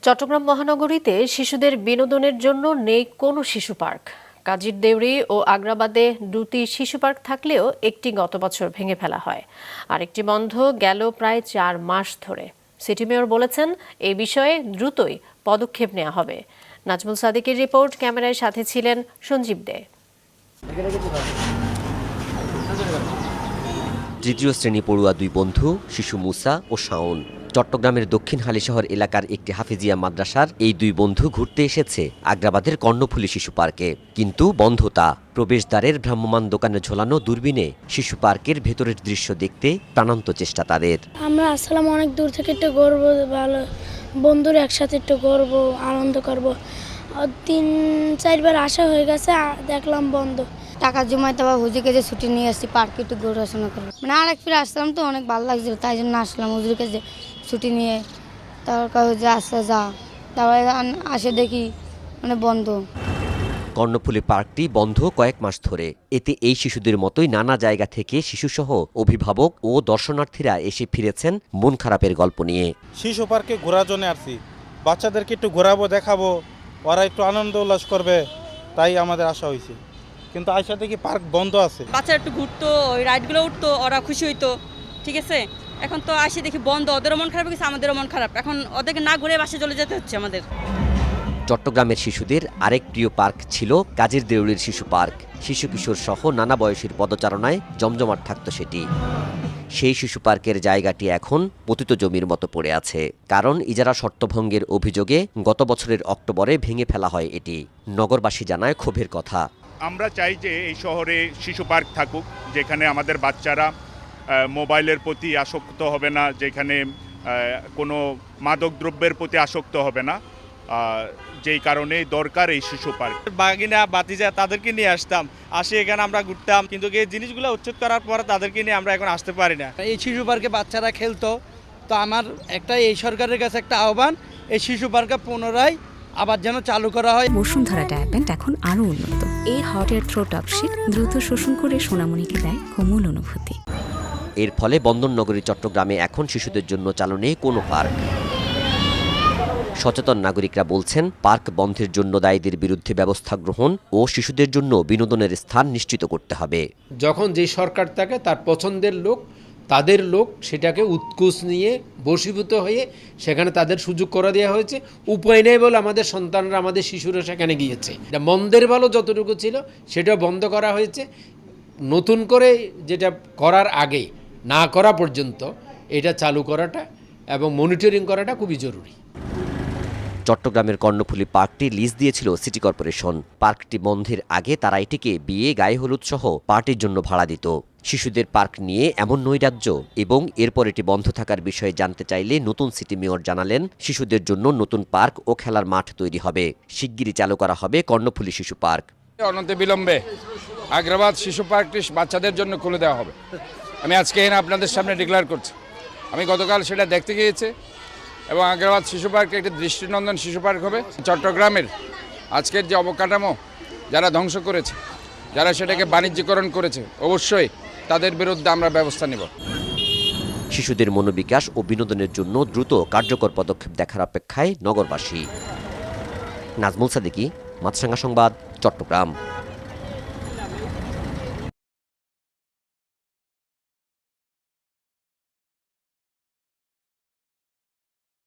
চট্টগ্রাম মহানগরীতে শিশুদের বিনোদনের জন্য নেই কোনো শিশু পার্ক। কাজীর দেউরি ও আগ্রাবাদে দুটি শিশু পার্ক থাকলেও একটি গত বছর ভেঙে ফেলা হয়, আরেকটি বন্ধ গেল প্রায় 4 মাস ধরে। সিটি মেয়র বলেছেন এই বিষয়ে দ্রুতই পদক্ষেপ নেওয়া হবে। নাজমুল সাদিকের রিপোর্ট, ক্যামেরায় সাথে ছিলেন সঞ্জীব দে। তৃতীয় শ্রেণী পড়ুয়া দুই বন্ধু শিশু মুসা ও শাওন চট্টগ্রামের দক্ষিণ হালিশহর এলাকার একটি হাফিজিয়া মাদ্রাসার এই দুই বন্ধু ঘুরতে এসেছে আগ্রাবাদের কর্ণফুলী শিশু পার্কে, কিন্তু বন্ধ তা। প্রবেশদ্বারের ভ্রাম্যমাণ দোকানে ঝোলানো দূরবীনে শিশু পার্কের ভেতরের দৃশ্য দেখতে প্রাণান্ত চেষ্টা তাদের। আমরা আসলাম অনেক দূর থেকে, একটু ঘুরবো, ভালো বন্ধুরা একসাথে একটু ঘুরবো, আনন্দ করবো। 3-4 বার আসা হয়ে গেছে, দেখলাম বন্ধ। টাকা জমাইতে বা হুজুরকে যে ছুটি নিয়ে আসছি পার্কে একটু ঘোরাশোনা করবো, মানে আরেক ফিরে আসলাম তো অনেক ভালো লাগছিল, তাই জন্য আসলাম হুজুরকে যে ছুটি নিয়ে। তারপর যে আসতে যা, তারপরে আসে দেখি মানে বন্ধ। কর্ণফুলী পার্কটি বন্ধ কয়েক মাস ধরে। এতে এই শিশুদের মতোই নানা জায়গা থেকে শিশুসহ অভিভাবক ও দর্শনার্থীরা এসে ফিরেছেন মন খারাপের গল্প নিয়ে। শিশু পার্কে ঘোরার জন্য আসছি, বাচ্চাদেরকে একটু ঘোরাবো, দেখাবো, ওরা একটু আনন্দ উল্লাস করবে, তাই আমাদের আশা হয়েছে। কিন্তু আশা দেখি পার্ক বন্ধ আছে। বাচ্চারা একটু ঘুরতো, ওই রাইডগুলো উঠতো, ওরা খুশি হইতো, ঠিক আছে। এখন তো আসি দেখি বন্ধ, ওদেরও মন খারাপ হয়েছে, আমাদেরও মন খারাপ। এখন ওদেরকে না ঘুরে বাসে চলে যেতে হচ্ছে আমাদের। চট্টগ্রামের শিশুদের আরেক প্রিয় পার্ক ছিল কাজীর দেউরির শিশু পার্ক। শিশু কিশোর সহ নানা বয়সীর পদচারণায় জমজমাট থাকত সেটি। সেই শিশু পার্কের জায়গাটি এখন পতিত জমির মতো পড়ে আছে, কারণ ইজারা শর্তভঙ্গের অভিযোগে গত বছরের অক্টোবরে ভেঙে ফেলা হয় এটি। নগরবাসী জানায় ক্ষোভের কথা। আমরা চাই যে এই শহরে শিশু পার্ক থাকুক, যেখানে আমাদের বাচ্চারা মোবাইলের প্রতি আসক্ত হবে না, যেখানে কোনো মাদক দ্রব্যের প্রতি আসক্ত হবে না, যেই কারণে দরকার এই শিশু পার্ক। বাগিনা বাতিজা তাদেরকে নিয়ে আসতাম, আসি এখানে আমরা ঘুরতাম, কিন্তু এই জিনিসগুলো উচ্ছেদ করার পর তাদেরকে নিয়ে আমরা এখন আসতে পারি না। এই শিশু পার্কে বাচ্চারা খেলতো, তো আমার এই সরকারের কাছে একটা আহ্বান, এই শিশু পার্কে পুনরায় আবার যেন চালু করা হয়। বসুন্ধরা ট্যাবলেট এখন আরো উন্নত। এই হট এয়ার থ্রো টপশিট দ্রুত শোষণ করে সোনামণিকে দেয় কোমল অনুভূতি। এর ফলে বন্দরনগরী চট্টগ্রামে এখন শিশুদের জন্য চালু নেই কোনো পার্ক। সচেতন নাগরিকরা বলছেন, পার্ক বন্ধের জন্য দায়ীদের বিরুদ্ধে ব্যবস্থা গ্রহণ ও শিশুদের জন্য বিনোদনের স্থান নিশ্চিত করতে হবে। যখন যে সরকার থাকে তার পছন্দের লোক, তাদের লোক সেটাকে উৎকুচ নিয়ে বশীভূত হয়ে সেখানে তাদের সুযোগ করে দেওয়া হয়েছে। উপায় নেই বলে আমাদের সন্তানরা, আমাদের শিশুরা সেখানে গিয়েছে। মন্দের ভালো যতটুকু ছিল সেটা বন্ধ করা হয়েছে। নতুন করে যেটা করার আগে না করা পর্যন্ত এটা চালু করাটা এবং মনিটরিং করাটা খুবই জরুরি। চট্টগ্রামের কর্ণফুলী পার্কটি লিজ দিয়েছিল সিটি কর্পোরেশন। পার্কটি বন্ধের আগে তারা এটিকে বিয়ে, গায়ে হলুদ সহ পার্টির জন্য ভাড়া দিত। শিশুদের পার্ক নিয়ে এমন নৈরাজ্য এবং এরপর এটি বন্ধ থাকার বিষয়ে জানতে চাইলে নতুন সিটি মেয়র জানালেন, শিশুদের জন্য নতুন পার্ক ও খেলার মাঠ তৈরি হবে। শিগগিরই চালু করা হবে কর্ণফুলী শিশু পার্ক। অনন্ত বিলম্বে আগ্রাবাদ শিশু পার্কটি বাচ্চাদের জন্য খুলে দেওয়া হবে। আমি আজকে এখানে আপনাদের সামনে ডিক্লেয়ার করছি। আমি গতকাল সেটা দেখতে গিয়েছি এবং আগ্রাবাদ শিশু পার্ক একটি দৃষ্টিনন্দন শিশু পার্ক হবে। চট্টগ্রামের আজকের যে অবকাঠামো যারা ধ্বংস করেছে, যারা সেটাকে বাণিজ্যিকরণ করেছে, অবশ্যই তাদের বিরুদ্ধে আমরা ব্যবস্থা নেব। শিশুদের মনোবিকাশ ও বিনোদনের জন্য দ্রুত কার্যকর পদক্ষেপ দেখার অপেক্ষায় নগরবাসী। নাজমুল সাদিকি, মাছরাঙ্গা সংবাদ, চট্টগ্রাম।